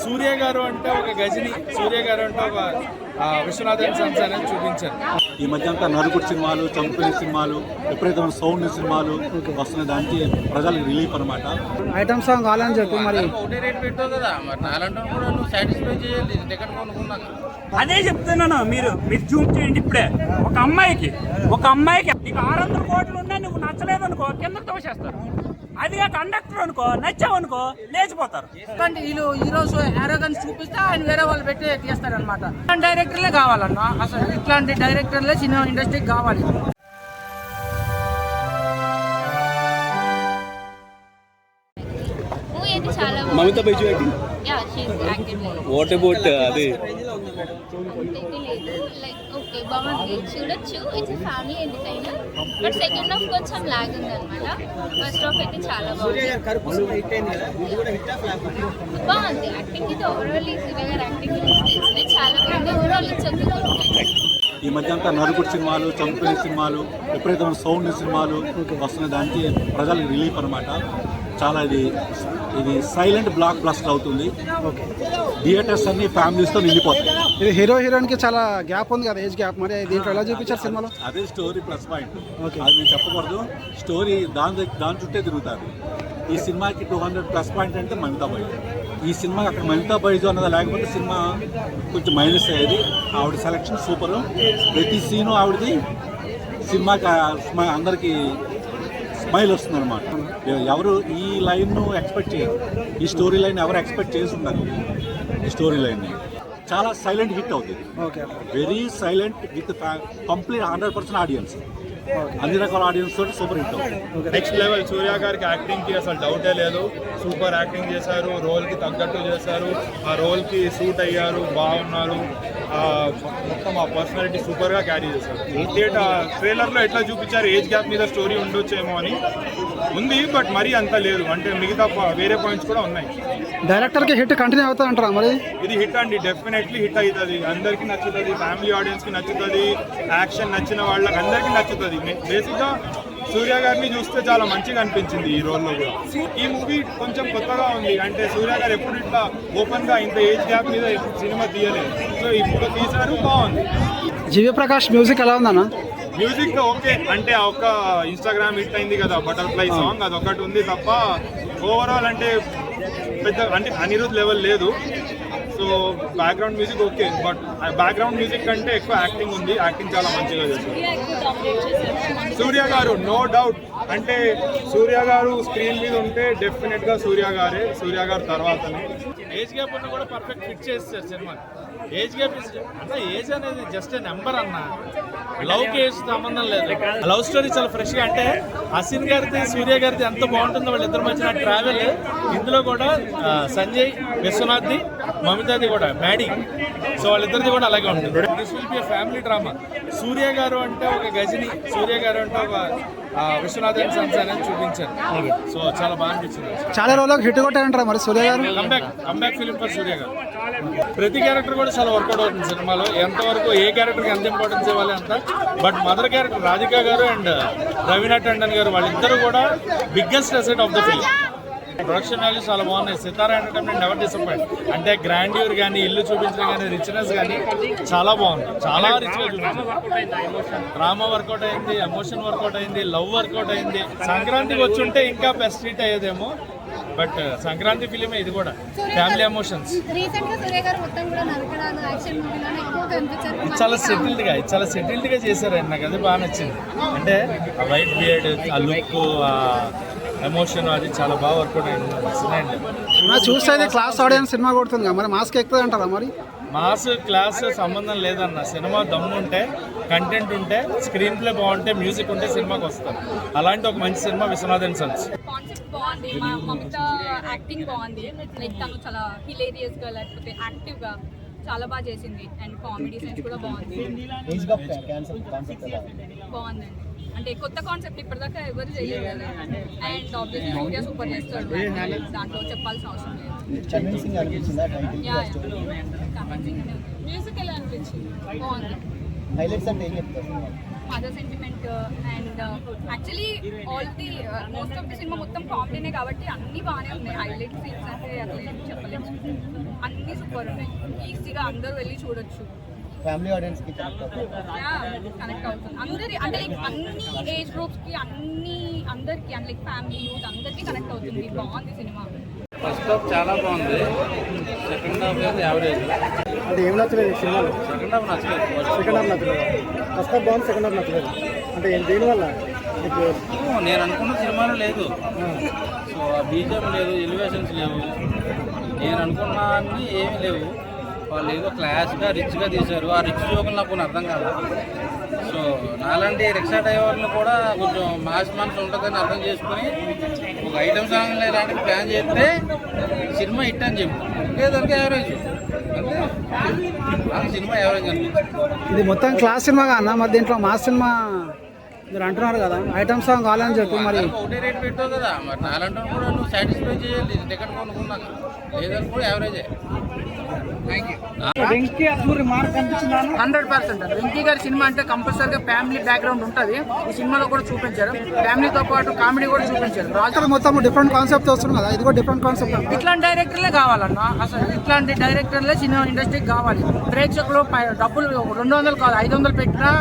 సూర్య గారు అంటే ఒక గజని, సూర్య గారు అంటే ఒక విశ్వనాథన్ సన్స్ అనేది చూపించారు. ఈ మధ్య అంతా నరుకుడు సినిమాలు, చంపుకునే సినిమాలు, విపరీతమైన సౌండ్ సినిమాలు వస్తున్న దానికి ప్రజలకు రిలీఫ్ అనమాట. ఐటమ్ సాంగ్ కావాలని చెప్పి మరి అదే చెప్తున్నాను. మీరు జూమ్ చేయండి. ఇప్పుడే ఒక అమ్మాయికి నీకు 600 కోట్లు ఉన్నా నువ్వు నచ్చలేదు అనుకో కింద తోసేస్తారు. అదిగా కండక్టర్ అనుకో నచ్చావనుకో లేచిపోతారు. వీళ్ళు ఈ రోజు అరోగన్స్ చూపిస్తే ఆయన వేరే వాళ్ళు పెట్టి తీస్తారనమాట. డైరెక్టర్లే కావాలన్నా, అసలు ఇట్లాంటి డైరెక్టర్లే సినిమా ఇండస్ట్రీకి కావాలి. Mamitha Baiju acting what about అది ఓకే బాగుంది, చూడొచ్చు. It's family entertainer. But second half కొంచెం లాగ్ ఉంది అనమాట. ఫస్ట్ హాఫ్ అయితే చాలా బాగుంది. బాగుంది యాక్టింగ్ అయితే ఓవరాల్. సూర్య గారు యాక్టింగ్ చాలా బాగుంది. Overall it's okay. ఈ మధ్య అంతా నరుకుడు సినిమాలు, చంపుకునే సినిమాలు, విపరీతమైన సౌండ్ సినిమాలు వస్తున్న దానికి ప్రజలకు రిలీఫ్ అనమాట. చాలా ఇది సైలెంట్ బ్లాక్ బ్లాస్టర్ అవుతుంది. థియేటర్స్ అన్ని ఫ్యామిలీస్తో నిండిపోతాయి. ఇది హీరో హీరోయిన్ కి చాలా గ్యాప్ ఉంది కదా, ఏజ్ గ్యాప్. మరి దీంట్లో ఎలా చూపించారు సినిమాలో? అదే స్టోరీ ప్లస్ పాయింట్. అది మేము చెప్పకూడదు. స్టోరీ దాని చుట్టే తిరుగుతుంది. ఈ సినిమాకి 200 ప్లస్ పాయింట్ అంటే మమితా బైజు. ఈ సినిమాకి అక్కడ మమితా బైజు అన్నది లేకపోతే సినిమా కొంచెం మైనస్ అయ్యేది. ఆవిడ సెలెక్షన్ సూపర్. ప్రతి సీను ఆవిడది సినిమాకి అందరికీ స్మైల్ వస్తుంది అనమాట. ఎవరు ఈ లైన్ను ఎక్స్పెక్ట్ చేయరు. ఈ స్టోరీ లైన్ ఎవరు ఎక్స్పెక్ట్ చేసి ఉండరు. ఈ స్టోరీ లైన్ని చాలా సైలెంట్ హిట్ అవుతుంది. Very silent with complete 100% audience, అన్ని రకాల ఆడియన్స్ తోటి సూపర్ హిట్ అవుతుంది. Next level. సూర్య గారికి యాక్టింగ్కి అసలు డౌటే లేదు. సూపర్ యాక్టింగ్ చేశారు, రోల్కి తగ్గట్టు చేశారు, ఆ రోల్కి సూట్ అయ్యారు, బాగున్నారు. మొత్తం ఆ పర్సనాలిటీ సూపర్గా క్యారీ చేశారు. ట్రైలర్లో ఎట్లా చూపించారు ఏజ్ గ్యాప్ మీద స్టోరీ ఉండొచ్చేమో అని ఉంది, బట్ మరీ అంత లేదు. అంటే మిగతా వేరే పాయింట్స్ కూడా ఉన్నాయి. డైరెక్టర్కి హిట్ కంటిన్యూ అవుతుంది అంటారా? మరి ఇది హిట్ అండి, డెఫినెట్లీ హిట్ అవుతుంది. అందరికీ నచ్చుతుంది, ఫ్యామిలీ ఆడియన్స్కి నచ్చుతుంది, యాక్షన్ నచ్చిన వాళ్ళకి అందరికీ నచ్చుతుంది. బేసిక్గా సూర్య గారిని చూస్తే చాలా మంచిగా అనిపించింది ఈ రోల్లో కూడా. ఈ మూవీ కొంచెం కొత్తగా ఉంది. అంటే సూర్య గారు ఎప్పుడు ఇట్లా ఓపెన్గా ఇంత ఏజ్ గ్యాప్ మీద సినిమా తీయలేదు. సో ఇప్పుడు తీశారు, బాగుంది. జీవి ప్రకాష్ మ్యూజిక్ ఎలా ఉందన్న? Music okay. అంటే ఒక ఇన్స్టాగ్రామ్ హిట్ అయింది కదా బటర్ఫ్లై సాంగ్, అదొకటి ఉంది తప్ప ఓవరాల్ అంటే పెద్ద అంటే అనిరుద్ లెవెల్ లేదు. So background music okay, but background music కంటే ఎక్కువ యాక్టింగ్ ఉంది. యాక్టింగ్ చాలా మంచిగా చేశారు సూర్య గారు, నో డౌట్. అంటే సూర్య గారు స్క్రీన్ మీద ఉంటే డెఫినెట్గా సూర్య గారు తర్వాతనే. ఏజ్ గ్యాప్ ఉన్న కూడా పర్ఫెక్ట్ ఫిట్ చేస్తారు సినిమా. ఏజ్ గ్యాప్ అంటే ఏజ్ అనేది జస్ట్ నెంబర్ అన్న. లవ్కి ఏజ్ సంబంధం లేదు. లవ్ స్టోరీ చాలా ఫ్రెష్గా. అంటే అసిన్ గారిది సూర్య గారిది ఎంత బాగుంటుందో వాళ్ళిద్దరి మధ్యన ట్రావెల్. ఇందులో కూడా సంజయ్, విశ్వనాథ్ది, మమితాది కూడా మ్యాడీ. సో వాళ్ళిద్దరిది కూడా అలాగే ఉంటుంది. This will be family drama. Surya గారు అంటే ఒక గజని, సూర్య గారు అంటే ఒక విశ్వనాథన్ సన్స్ అనేది చూపించారు. సో చాలా బాగా అనిపించింది. చాలా రోజులకు హిట్ కొట్టారంటారా మరి సూర్య గారు? కంబ్యాక్ ఫిలిం ఫర్ సూర్య గారు. ప్రతి క్యారెక్టర్ కూడా చాలా వర్కౌట్ అవుతుంది సినిమాలో. ఎంతవరకు ఏ క్యారెక్టర్కి ఎంత ఇంపార్టెన్స్ ఇవ్వాలి అంత. బట్ మదర్ క్యారెక్టర్ రాధికా గారు అండ్ రవీనా టండన్ గారు వాళ్ళిద్దరు కూడా biggest asset of the film. Production values చాలా బాగున్నాయి. సితారా ఎంటర్టైన్మెంట్ నెవర్ డిసప్పాయింట్. అంటే గ్రాండ్యూర్ కానీ, ఇల్లు చూపించడం కానీ, రిచ్నెస్ కానీ చాలా బాగుంది. చాలా రిచ్గా చూపించారు. డ్రామా వర్కౌట్ అయింది, ఎమోషన్ వర్కౌట్ అయింది, లవ్ వర్కౌట్ అయింది. సంక్రాంతికి వచ్చి ఉంటే ఇంకా బెస్ట్ హిట్ అయ్యేదేమో. బట్ సంక్రాంతి ఫిలిమే ఇది కూడా. Family emotions. చాలా సెటిల్డ్గా చేశారు. నాకు అది బాగా నచ్చింది. అంటే ఆ వైట్ బియర్డ్, ఆ లుక్, ఆ ఎమోషన్ అది చాలా బాగా వర్కౌట్ అయింది. చూస్తే క్లాస్ ఆడియన్స్ సినిమా కొడుతుంది కదా, మరి మాస్క్ ఎక్కువ అంటారా? మరి మాస్ క్లాస్ సంబంధం లేదన్న. సినిమా దమ్ము ఉంటే, కంటెంట్ ఉంటే, స్క్రీన్ ప్లే బాగుంటే, మ్యూజిక్ ఉంటే సినిమాకి వస్తారు. అలాంటి ఒక మంచి సినిమా విశ్వనాథన్ సన్స్. కాన్సెప్ట్ బాగుంది. మమితా యాక్టింగ్ బాగుంది. లైక్ తను చాలా హిలేరియస్గా లేకపోతే యాక్టివ్గా చాలా బాగా చేసింది. అండ్ కామెడీ సెన్స్ కూడా బాగుంది. బాగుందండి. అంటే కొత్త కాన్సెప్ట్ ఇప్పటిదాకా ఎవరు చేయలేదు కదా. అండ్ ఆబ్వియస్లీ సూర్య సూపర్ చేస్తాడు, దాంట్లో చెప్పాల్సిన అవసరం లేదు. మ్యూజిక్ ఎలా అనిపించింది? బాగుంది. Mother sentiment and actually all the most of the cinema మొత్తం కామెడీనే కాబట్టి అన్ని బాగానే ఉన్నాయి. హైలైట్ సీన్స్ అంటే అట్లా ఏం చెప్పలేదు, అన్ని సూపర్ ఉన్నాయి. ఈజీగా అందరూ వెళ్ళి చూడొచ్చు. ఫ్యామిలీ ఆడియన్స్ కి కనెక్ట్ అవుతుంది అందరి అంటే లైక్ అన్ని ఏజ్ గ్రూప్స్ కి అందరికి అంటే లైక్ ఫ్యామిలీ యూత్ అందరికి కనెక్ట్ అవుతుంది. బాగుంది సినిమా. ఫస్ట్ హాఫ్ చాలా బాగుంది, సెకండ్ హాఫ్ అయితే యావరేజ్. అంటే ఏం నచ్చలేదు సినిమాలో? సెకండ్ హాఫ్ నచ్చలేదు. సెకండ్ హాఫ్ నచ్చలేదు. ఫస్ట్ హాఫ్ బాగుంది, సెకండ్ హాఫ్ నచ్చలేదు. అంటే దేనివల్ల? మీకు నేను అనుకున్న సినిమాలో లేదు. సో ఆ బీజం లేదు, ఎలివేషన్స్ లేవు, నేను అనుకున్న అన్ని ఏమీ లేవు. వాళ్ళు ఏదో క్లాస్గా రిచ్గా తీశారు. ఆ రిచ్ జోకులు నాకు కొన్ని అర్థం కాదు. సో నాలాంటి రిక్షా డ్రైవర్లు కూడా కొంచెం మాస్ మనసు ఉంటుందని అర్థం చేసుకుని ఒక ఐటమ్ సాంగ్ ఇలాంటివి ప్లాన్ చేస్తే సినిమా హిట్ అని చెప్పు, లేదంటే యావరేజ్. అంటే నాకు సినిమా యావరేజ్ అనిపించింది. ఇది మొత్తం క్లాస్ సినిమాగా అన్న, మరి దీంట్లో మాస్ సినిమా మీరు అంటున్నారు కదా, ఐటమ్ సాంగ్ కావాలని చెప్పి మరి ఒకటే రేట్ పెట్టావు కదా, మరి నాలంటే కూడా నువ్వు సాటిస్ఫై చేయాలి టికెట్ కొనుక్కున్నాక, లేదని కూడా యావరేజే. 100%. వెంకీ గారి సినిమా అంటే కంపల్సరీగా ఫ్యామిలీ బ్యాక్గ్రౌండ్ ఉంటుంది. ఈ సినిమాలో కూడా చూపించారు, ఫ్యామిలీతో పాటు కామెడీ కూడా చూపించారు. రాజు మొత్తం డిఫరెంట్ కాన్సెప్ట్ వస్తుంది కదా, ఇది కూడా డిఫరెంట్ కాన్సెప్ట్. ఇట్లాంటి డైరెక్టర్లే కావాలన్నా, అసలు ఇట్లాంటి డైరెక్టర్లే సినిమా ఇండస్ట్రీకి కావాలి. ప్రేక్షకులు డబ్బులు 200 కాదు 500 పెట్టినా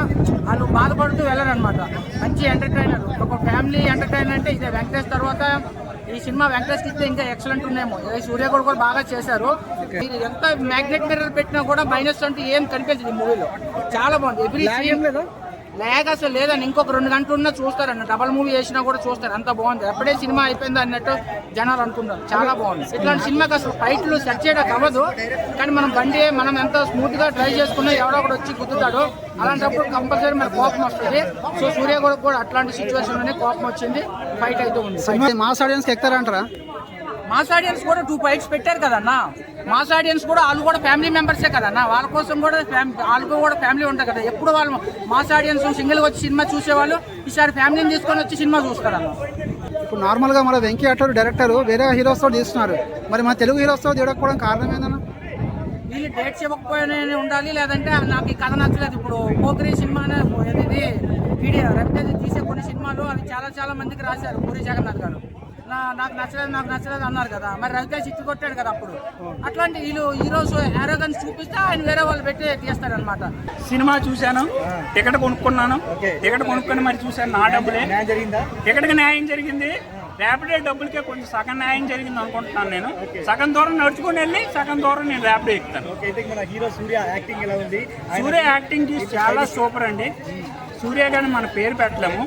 వాళ్ళు బాధపడుతూ వెళ్ళరనమాట. మంచి ఎంటర్టైనర్, ఒక ఫ్యామిలీ ఎంటర్టైనర్ అంటే ఇదే. వెంకటేష్ తర్వాత ఈ సినిమా వెంకటేష్ ఇస్తే ఇంకా ఎక్సలెంట్ ఉన్నాయేమో. సూర్య కూడా బాగా చేశారు. మీరు ఎంత మ్యాగ్నెట్ మిర్రర్ పెట్టినా కూడా మైనస్ అంటే ఏం కనిపించదు ఈ మూవీలో. చాలా బాగుంది. ఎవ్రీ సీన్ లేక అసలు లేదని ఇంకొక 2 గంటలు ఉన్నా చూస్తారన్న, డబల్ మూవీ చేసినా కూడా చూస్తారు, అంత బాగుంది. ఎప్పుడే సినిమా అయిపోయింది అన్నట్టు జనాలు అనుకుంటారు. చాలా బాగుంది. ఇట్లాంటి సినిమాకి అసలు ఫైట్లు సెట్ చేయడానికి అవ్వదు, కానీ మనం ఎంత స్మూత్ గా ట్రై చేసుకున్నా ఎవడో ఒకటి వచ్చి గుద్దుతాడు. అలాంటప్పుడు కంపల్సరీ మరి కోపం వస్తుంది. సో సూర్య కూడా అట్లాంటి సిచ్యువేషన్ లోనే కోపం వచ్చింది, ఫైట్ అయితే ఉంది. మాస్ ఆడియన్స్ ఎక్కుతారంటారా? మాస్ ఆడియన్స్ కూడా 2 ఫైట్స్ పెట్టారు కదన్నా. మాస్ ఆడియన్స్ కూడా వాళ్ళు కూడా ఫ్యామిలీ మెంబర్సే కదన్నా, వాళ్ళ కోసం కూడా వాళ్ళకు కూడా ఫ్యామిలీ ఉంటుంది కదా. ఎప్పుడు వాళ్ళు మాస్ ఆడియన్స్ సింగిల్గా వచ్చి సినిమా చూసేవాళ్ళు ఈసారి ఫ్యామిలీని తీసుకొని వచ్చి సినిమా చూస్తారన్న. ఇప్పుడు నార్మల్గా మన వెంకీ అట్లూరి డైరెక్టర్ వేరే హీరోస్తో తీస్తున్నారు, మరి మన తెలుగు హీరోస్తో తీయకపోవడం కారణం ఏందన్నా? వీళ్ళు డేట్స్ ఇవ్వకపోయినా ఉండాలి, లేదంటే నాకు ఈ కథ నచ్చలేదు. ఇప్పుడు పోకిరి సినిమా ఇది వీడియో రవితేజ తీసే కొన్ని సినిమాలు అవి చాలా మందికి రాశారు. పూరి జగన్నాథ్ గారు నాకు నచ్చలేదు అన్నారు కదా, మరి రవితేజ ఇచ్చి కొట్టాడు కదా అప్పుడు. అట్లాంటి వీళ్ళు హీరోస్ ఆరోగన్స్ చూపిస్తే ఆయన వేరే వాళ్ళు పెట్టి తీస్తారనమాట. సినిమా చూశాను, టికెట్ కొనుక్కున్నాను, టికెట్ కొనుక్కొని మరి చూశాను. నా డబ్బులే టికెట్కి న్యాయం జరిగింది. ర్యాపిడో డబ్బులకే కొంచెం సగం న్యాయం జరిగింది అనుకుంటున్నాను. నేను సగం దూరం నడుచుకుని వెళ్ళి సగం దూరం నేను ర్యాపిడో ఎక్కుతాను. సూర్య యాక్టింగ్ చాలా సూపర్ అండి. సూర్య గారిని మన పేరు పెట్టలేము,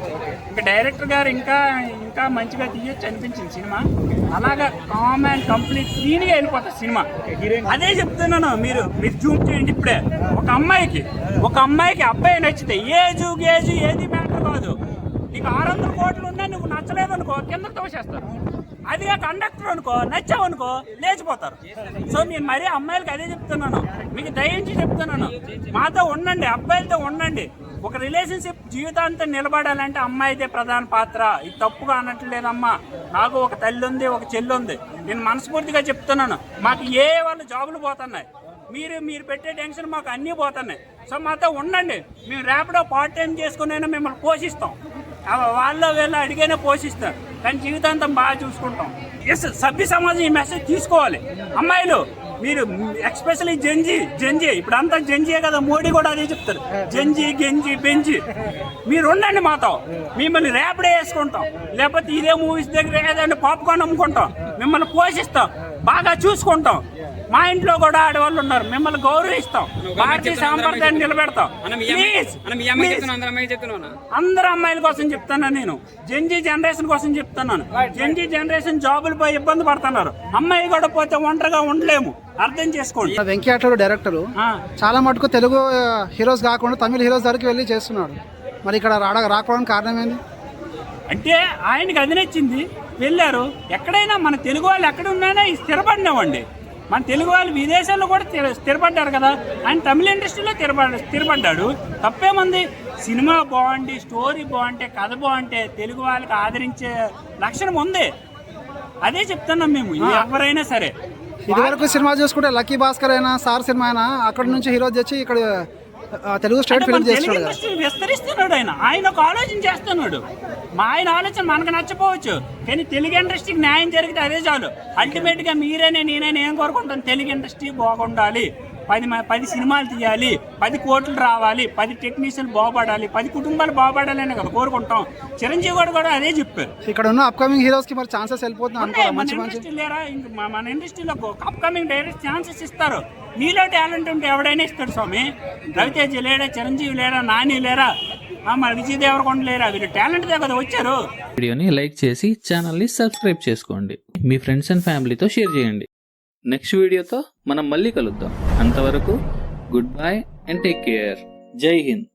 ఇంకా డైరెక్టర్ గారు ఇంకా మంచిగా తీయొచ్చు అనిపించింది సినిమా. అలాగా కామ్ అండ్ కంప్లీట్ క్లీన్గా వెళ్ళిపోతుంది సినిమా. అదే చెప్తున్నాను, మీరు జూమ్ చేయండి. ఇప్పుడే ఒక అమ్మాయికి అబ్బాయి నచ్చితే ఏజ్ ఏది మ్యాటర్ కాదు. నీకు 600 కోట్లు ఉన్నా నువ్వు నచ్చలేదనుకో కిందకు తోసేస్తారు. అదిగా కండక్టర్ అనుకో, నచ్చావనుకో లేచిపోతారు. సో నేను మరీ అమ్మాయిలకి అదే చెప్తున్నాను, మీకు దయించి చెప్తున్నాను, మాతో ఉండండి, అబ్బాయిలతో ఉండండి. ఒక రిలేషన్షిప్ జీవితాంతం నిలబడాలంటే అమ్మాయితే ప్రధాన పాత్ర. ఇది తప్పుగా అనట్లేదమ్మా, నాకు ఒక తల్లి ఉంది, ఒక చెల్లి ఉంది. నేను మనస్ఫూర్తిగా చెప్తున్నాను, మాకు వాళ్ళు జాబులు పోతున్నాయి, మీరు పెట్టే టెన్షన్ మాకు అన్నీ పోతున్నాయి. సో మాతో ఉండండి, మేము ర్యాపిడో పార్ట్ టైం చేసుకునైనా మిమ్మల్ని పోషిస్తాం, వీళ్ళు అడిగైనా పోషిస్తాం, కానీ జీవితాంతం బాగా చూసుకుంటాం. ఎస్, సభ్య సమాజం ఈ మెసేజ్ తీసుకోవాలి. అమ్మాయిలు మీరు ఎక్స్పెషల్లీ జంజీ ఇప్పుడు అంతా జంజీయే కదా, మోడీ కూడా అదే చెప్తారు, జంజీ గెంజీ బెంజీ. మీరు ఉండండి మాతో, మిమ్మల్ని ర్యాపిడో వేసుకుంటాం, లేకపోతే ఇదే మూవీస్ దగ్గర ఏదంటే పాప్కార్న్ అమ్ముకుంటాం, మిమ్మల్ని పోషిస్తాం, బాగా చూసుకుంటాం. మా ఇంట్లో కూడా ఆడవాళ్ళు ఉన్నారు, మిమ్మల్ని గౌరవిస్తాం, భారతీయ సాంప్రదాయాన్ని నిలబెడతాం. అందరు అమ్మాయిల కోసం చెప్తున్నాను, నేను జెన్జీ జనరేషన్ కోసం చెప్తున్నాను. జెన్జీ జనరేషన్ జాబులపై ఇబ్బంది పడుతున్నారు, అమ్మాయి కూడా పోతే ఒంటరిగా ఉండలేము, అర్థం చేసుకోండి. వెంకీ అట్లూరి డైరెక్టర్ చాలా మటుకు తెలుగు హీరోస్ కాకుండా తమిళ హీరోస్ దగ్గరికి వెళ్ళి చేస్తున్నాడు, మరి ఇక్కడ రాకపోవడానికి కారణం ఏంది? అంటే ఆయనకి అది నచ్చింది, వెళ్ళారు. ఎక్కడైనా మన తెలుగు వాళ్ళు ఎక్కడ ఉన్నాయో స్థిరపడినామండి. మన తెలుగు వాళ్ళు విదేశాల్లో కూడా స్థిరపడ్డారు కదా, ఆయన తమిళ ఇండస్ట్రీలో స్థిరపడ్డాడు. తప్పేముంది? సినిమా బాగుండి, స్టోరీ బాగుంటే, కథ బాగుంటే తెలుగు వాళ్ళకి ఆదరించే లక్షణం ఉంది. అదే చెప్తున్నాం మేము, ఎవరైనా సరే. ఇదివరకు సినిమా చూసుకుంటే లక్కీ భాస్కర్ అయినా, సార్ సినిమా అయినా అక్కడ నుంచి హీరో తెచ్చి ఇక్కడ తెలుగు స్టేట్ అంటే ఫిల్మ్ మన తెలుగు చేస్తున్నాడు కదా. ఇండస్ట్రీ విస్తరిస్తున్నాడు ఆయన ఒక ఆలోచన చేస్తున్నాడు. ఆయన ఆలోచన మనకు నచ్చపోవచ్చు, కానీ తెలుగు ఇండస్ట్రీకి న్యాయం జరిగితే అదే చాలు. అల్టిమేట్ గా మీరేనే నేనే ఏం కోరుకుంటాను, తెలుగు ఇండస్ట్రీ బాగుండాలి, 10 సినిమాలు తీయాలి, 10 కోట్లు రావాలి, 10 టెక్నీషియన్ బాగుపడాలి, 10 కుటుంబాలు బాగుపడాలి అని కదా కోరుకుంటాం. చిరంజీవి కూడా అదే చెప్పారు. ఇక్కడ ఉన్న అప్కమింగ్ హీరోస్ కి మరి ఛాన్సెస్ వెళ్ళిపోతున్నాయి ఉన్నాయి, అనుకో. మన మంచి మంచి ఇండస్ట్రీ లేరా, మన ఇండస్ట్రీలో అప్కమింగ్ డైరెక్ట్ ఛాన్సెస్ ఇస్తారు. నీలో టాలెంట్ ఉంటే ఎవడైనా ఇస్తాడు స్వామి. రవితేజ లేరా, చిరంజీవి లేరా, నాని లేరా, మన విజయ్ దేవరకొండ లేరా, వీళ్ళు టాలెంట్ దే కదా వచ్చారు. వీడియోని లైక్ చేసి ఛానల్ని సబ్స్క్రైబ్ చేసుకోండి. మీ ఫ్రెండ్స్ అండ్ ఫ్యామిలీతో షేర్ చేయండి. నెక్స్ట్ వీడియోతో మనం మళ్ళీ కలుద్దాం. అంతవరకు good bye and take care. జై హింద్.